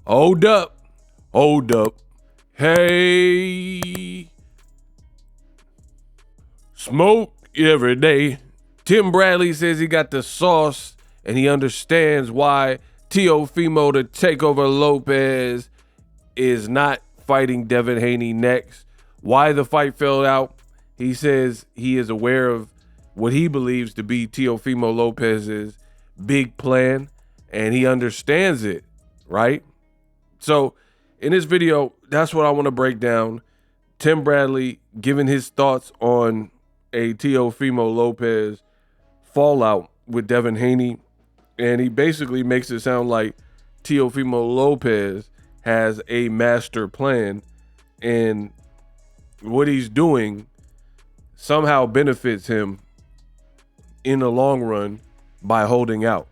Hold up. Hold up. Hey. Smoke every day. Tim Bradley says he got the sauce and he understands why Teofimo the Takeover Lopez is not fighting Devin Haney next. Why the fight fell out. He says he is aware of what he believes to be Teofimo Lopez's big plan and he understands it, right? So in this video, that's what I want to break down. Tim Bradley giving his thoughts on a Teofimo Lopez fallout with Devin Haney. And he basically makes it sound like Teofimo Lopez has a master plan and what he's doing somehow benefits him in the long run by holding out.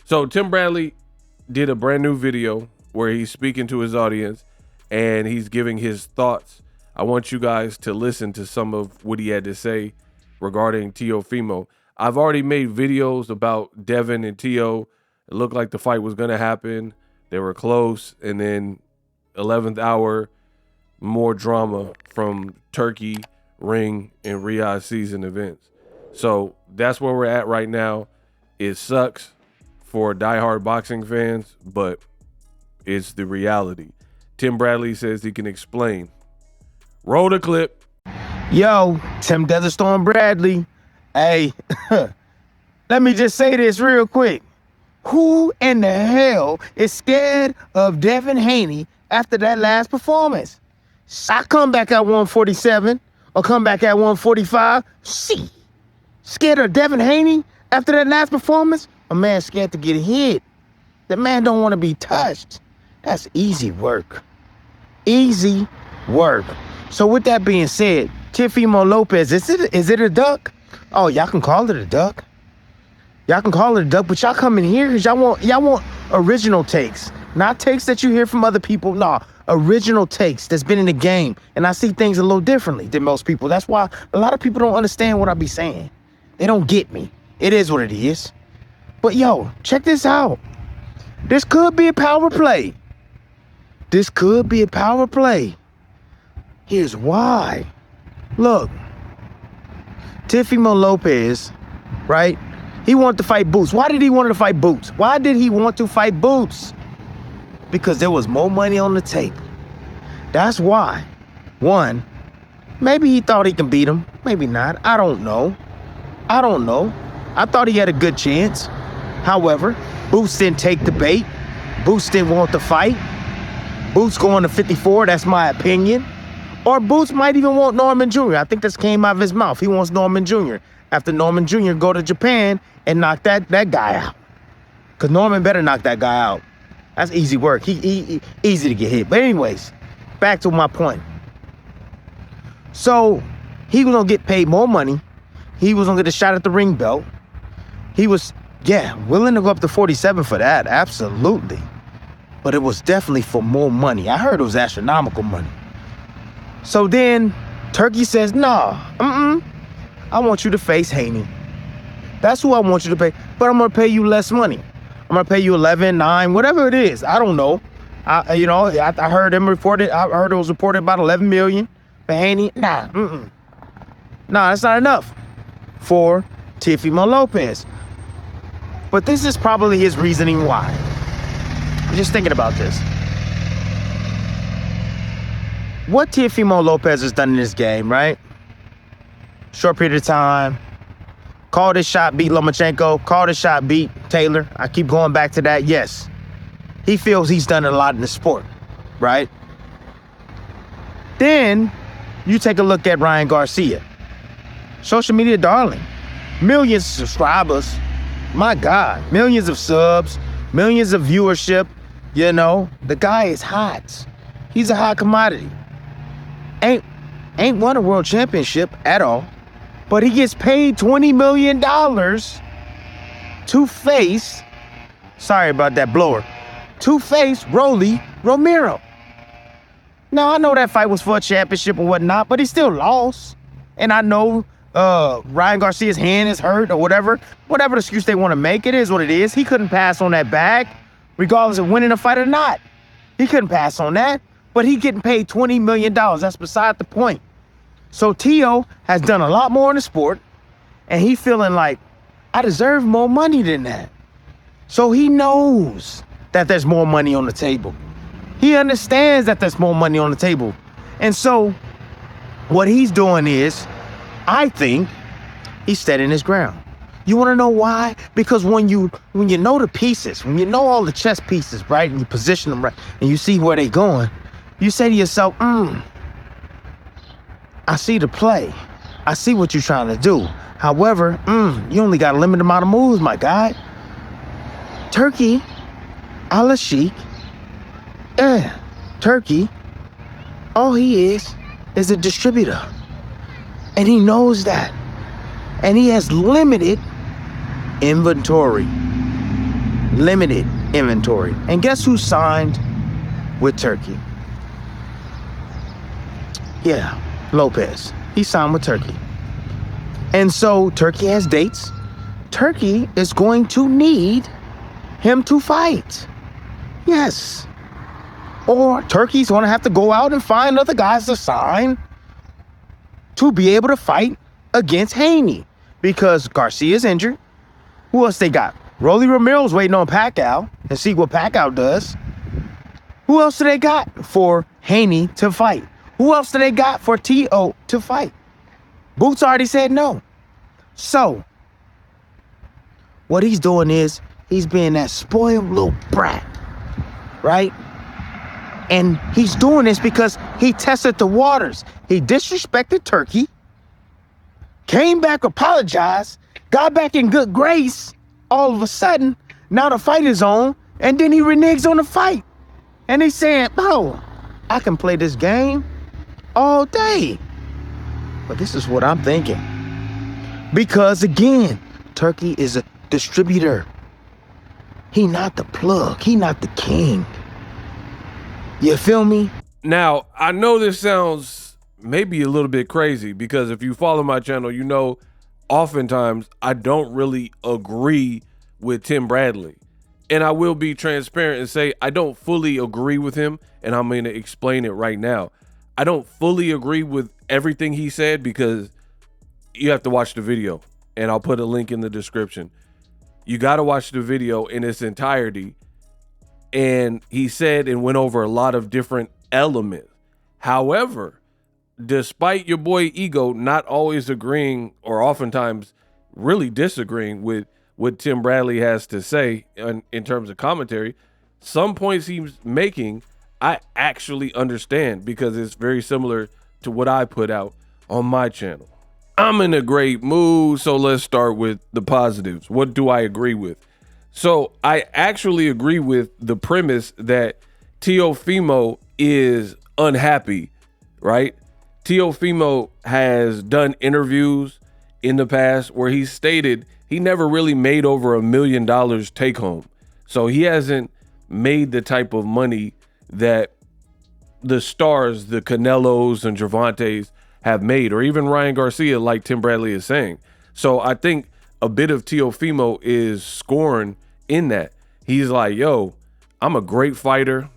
So Tim Bradley did a brand new video where he's speaking to his audience and he's giving his thoughts. I want you guys to listen to some of what he had to say regarding Teofimo. I've already made videos about Devin and Teo. It looked like the fight was going to happen. They were close. And then 11th hour, more drama from Turkey, Ring, and Riyadh season events. So that's where we're at right now. It sucks for diehard boxing fans, but it's the reality. Tim Bradley says he can explain. Roll the clip. Yo, Tim Desert Storm Bradley. Hey, let me just say this real quick. Who in the hell is scared of Devin Haney after that last performance? I come back at 147 or come back at 145. See, scared of Devin Haney after that last performance? A man scared to get hit. The man don't want to be touched. That's easy work. Easy work. So with that being said, Teofimo Lopez, is it a duck? Oh, y'all can call it a duck. Y'all can call it a duck, but y'all come in here because y'all want original takes. Not takes that you hear from other people. No, original takes that's been in the game. And I see things a little differently than most people. That's why a lot of people don't understand what I be saying. They don't get me. It is what it is. But yo, check this out. This could be a power play. This could be a power play. Here's why. Look, Teofimo Lopez, right? He wanted to fight Boots. Why did he want to fight Boots? Why did he want to fight Boots? Because there was more money on the table. That's why. One, maybe he thought he can beat him. Maybe not. I don't know. I thought he had a good chance. However, Boots didn't take the bait. Boots didn't want the fight. Boots going to 54, that's my opinion. Or Boots might even want Norman Jr. I think this came out of his mouth. He wants Norman Jr. After Norman Jr. go to Japan and knock that guy out. Because Norman better knock that guy out. That's easy work. He easy to get hit. But anyways, back to my point. So he was going to get paid more money. He was going to get a shot at the ring belt. He was, willing to go up to 47 for that. Absolutely. But it was definitely for more money. I heard it was astronomical money. So then Turkey says, nah, I want you to face Haney. That's who I want you to pay. But I'm going to pay you less money. I'm going to pay you 11, 9, whatever it is. I don't know. I heard him reported. I heard it was reported about 11 million for Haney. Nah, that's not enough for Teofimo Lopez. But this is probably his reasoning why. I'm just thinking about this. What Teofimo Lopez has done in this game, right? Short period of time. Called his shot, beat Lomachenko. Called his shot, beat Taylor. I keep going back to that. Yes. He feels he's done a lot in the sport, right? Then you take a look at Ryan Garcia. Social media darling. Millions of subscribers. My God. Millions of subs. Millions of viewership. You know, the guy is hot. He's a hot commodity. Ain't won a world championship at all. But he gets paid $20 million to face, sorry about that blower, to face Rolly Romero. Now, I know that fight was for a championship or whatnot, but he still lost. And I know Ryan Garcia's hand is hurt or whatever the excuse they want to make. It is what it is. He couldn't pass on that bag. regardless of winning a fight or not. He couldn't pass on that, but he getting paid $20 million. That's beside the point. So Teo has done a lot more in the sport, and he feeling like, I deserve more money than that. So he knows that there's more money on the table. He understands that there's more money on the table. And so what he's doing is, I think, he's standing his ground. You want to know why? Because when you know the pieces, when you know all the chess pieces, right, and you position them right, and you see where they're going, you say to yourself, I see the play. I see what you're trying to do. However, you only got a limited amount of moves, my guy. Turkey, Al Sheikh, Turkey, all he is a distributor. And he knows that. And he has limited inventory. Limited inventory. And guess who signed with Turkey? Yeah, Lopez. He signed with Turkey. And so Turkey has dates. Turkey is going to need him to fight. Yes. Or Turkey's going to have to go out and find other guys to sign to be able to fight against Haney. Because Garcia's injured. Who else they got? Rolly Romero's waiting on Pacquiao and see what Pacquiao does. Who else do they got for Haney to fight? Who else do they got for T.O. to fight? Boots already said no. So, what he's doing is, he's being that spoiled little brat, right? And he's doing this because he tested the waters. He disrespected Turkey, came back, apologized, got back in good grace. All of a sudden, now the fight is on, and then he reneges on the fight. And he's saying, oh, I can play this game all day. But this is what I'm thinking. Because again, Turkey is a distributor. He not the plug. He not the king. You feel me? Now, I know this sounds maybe a little bit crazy because if you follow my channel, you know oftentimes I don't really agree with Tim Bradley. And I will be transparent and say I don't fully agree with him, and I'm going to explain it right now. I don't fully agree with everything he said because you have to watch the video, and I'll put a link in the description. You got to watch the video in its entirety. And he said and went over a lot of different elements. However, despite your boy Ego not always agreeing or oftentimes really disagreeing with what Tim Bradley has to say in terms of commentary, some points he's making, I actually understand because it's very similar to what I put out on my channel. I'm in a great mood, so let's start with the positives. What do I agree with? So I actually agree with the premise that Teofimo is unhappy, right? Teofimo has done interviews in the past where he stated he never really made over $1 million take home. So he hasn't made the type of money that the stars, the Canelos and Gervantes have made, or even Ryan Garcia, like Tim Bradley is saying. So I think a bit of Teofimo is scorn in that. He's like, yo, I'm a great fighter.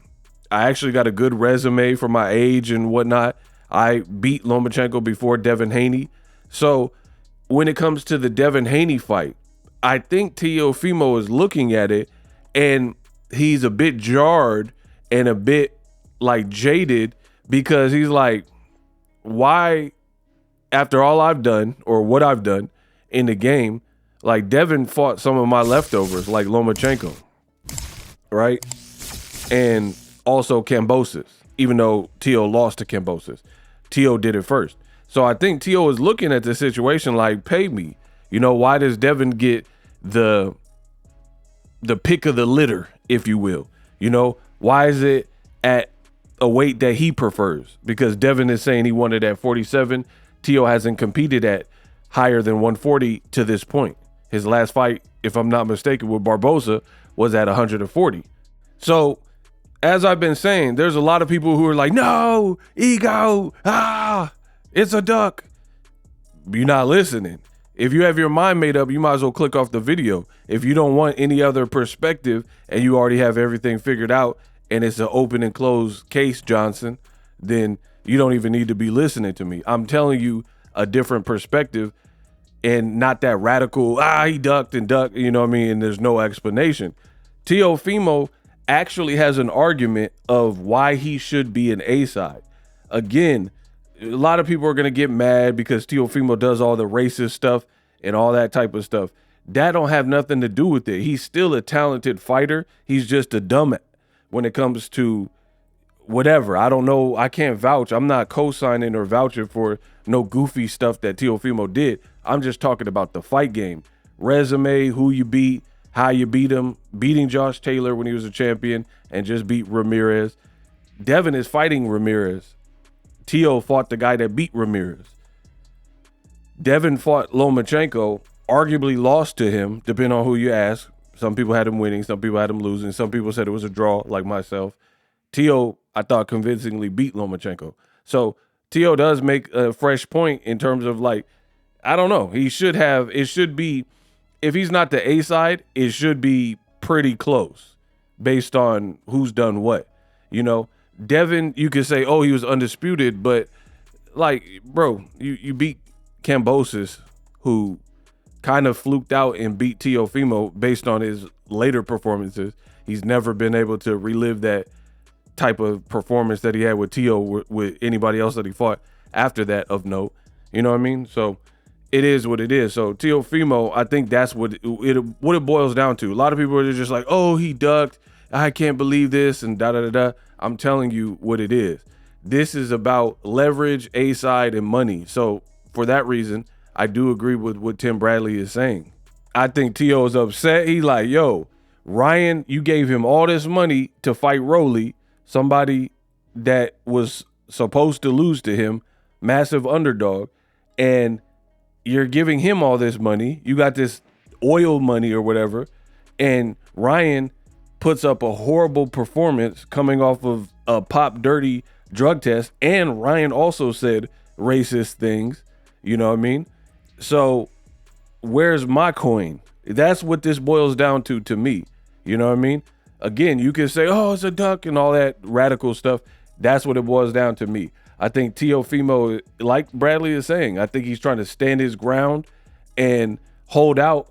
I actually got a good resume for my age and whatnot. I beat Lomachenko before Devin Haney. So when it comes to the Devin Haney fight, I think Teofimo is looking at it and he's a bit jarred and a bit like jaded because he's like, why, after all I've done or what I've done in the game, like Devin fought some of my leftovers like Lomachenko, right? And also Kambosos, even though Teo lost to Kambosos. Teo did it first. So I think Teo is looking at the situation like, pay me. You know, why does Devin get the pick of the litter, if you will? You know, why is it at a weight that he prefers? Because Devin is saying he wanted at 47. Teo hasn't competed at higher than 140 to this point. His last fight, if I'm not mistaken, with Barboza was at 140. So as I've been saying, there's a lot of people who are like, no, Ego, it's a duck. You're not listening. If you have your mind made up, you might as well click off the video. If you don't want any other perspective and you already have everything figured out and it's an open and closed case, Johnson, then you don't even need to be listening to me. I'm telling you a different perspective and not that radical, he ducked and ducked, you know what I mean? And there's no explanation. Teofimo actually has an argument of why he should be an A-side. Again, a lot of people are going to get mad because Teofimo does all the racist stuff and all that type of stuff. That don't have nothing to do with it. He's still a talented fighter. He's just a dumb when it comes to whatever. I don't know. I can't vouch. I'm not co-signing or vouching for no goofy stuff that Teofimo did. I'm just talking about the fight game. Resume, who you beat, how you beat him, beating Josh Taylor when he was a champion and just beat Ramirez. Devin is fighting Ramirez. Teo fought the guy that beat Ramirez. Devin fought Lomachenko, arguably lost to him, depending on who you ask. Some people had him winning, some people had him losing, some people said it was a draw, like myself. Teo, I thought, convincingly beat Lomachenko. So Teo does make a fresh point in terms of, like, I don't know. It should be, if he's not the A side, it should be pretty close based on who's done what. You know, Devin, you could say, oh, he was undisputed, but like, bro, you beat Kambosos, who kind of fluked out and beat Teofimo based on his later performances. He's never been able to relive that type of performance that he had with Teo with anybody else that he fought after that of note. You know what I mean? So it is what it is. So Teofimo, I think that's what it boils down to. A lot of people are just like, oh, he ducked. I can't believe this and da-da-da-da. I'm telling you what it is. This is about leverage, A-side, and money. So for that reason, I do agree with what Tim Bradley is saying. I think Teo is upset. He's like, yo, Ryan, you gave him all this money to fight Rolly, somebody that was supposed to lose to him, massive underdog, and you're giving him all this money. You got this oil money or whatever, and Ryan puts up a horrible performance coming off of a pop dirty drug test, and Ryan also said racist things, you know what I mean? So where's my coin? That's what this boils down to me, you know what I mean? Again, you can say, oh, it's a duck and all that radical stuff. That's what it boils down to me. I think Teofimo, like Bradley is saying, I think he's trying to stand his ground and hold out,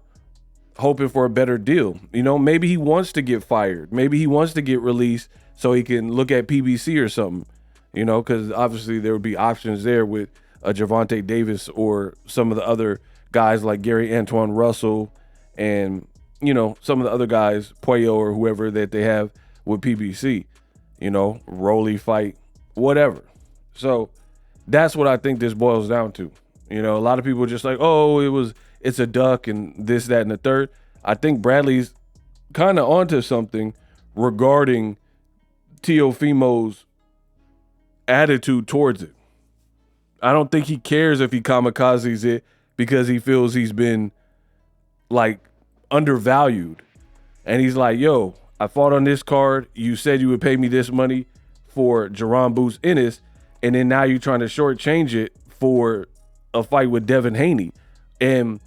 hoping for a better deal. You know, maybe he wants to get fired. Maybe he wants to get released so he can look at PBC or something, you know, because obviously there would be options there with a Gervonta Davis or some of the other guys like Gary Antoine Russell and, you know, some of the other guys, Puello or whoever that they have with PBC, you know, Rolly fight, whatever. So that's what I think this boils down to. You know, a lot of people are just like, oh, it's a duck and this, that, and the third. I think Bradley's kind of onto something regarding Teofimo's attitude towards it. I don't think he cares if he kamikazes it because he feels he's been like undervalued. And he's like, yo, I fought on this card. You said you would pay me this money for Jaron Boots Ennis. And then now you're trying to shortchange it for a fight with Devin Haney. And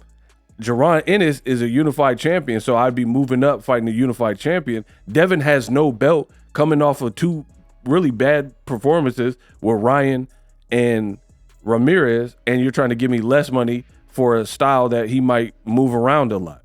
Jaron Ennis is a unified champion, so I'd be moving up fighting a unified champion. Devin has no belt, coming off of two really bad performances with Ryan and Ramirez, and you're trying to give me less money for a style that he might move around a lot.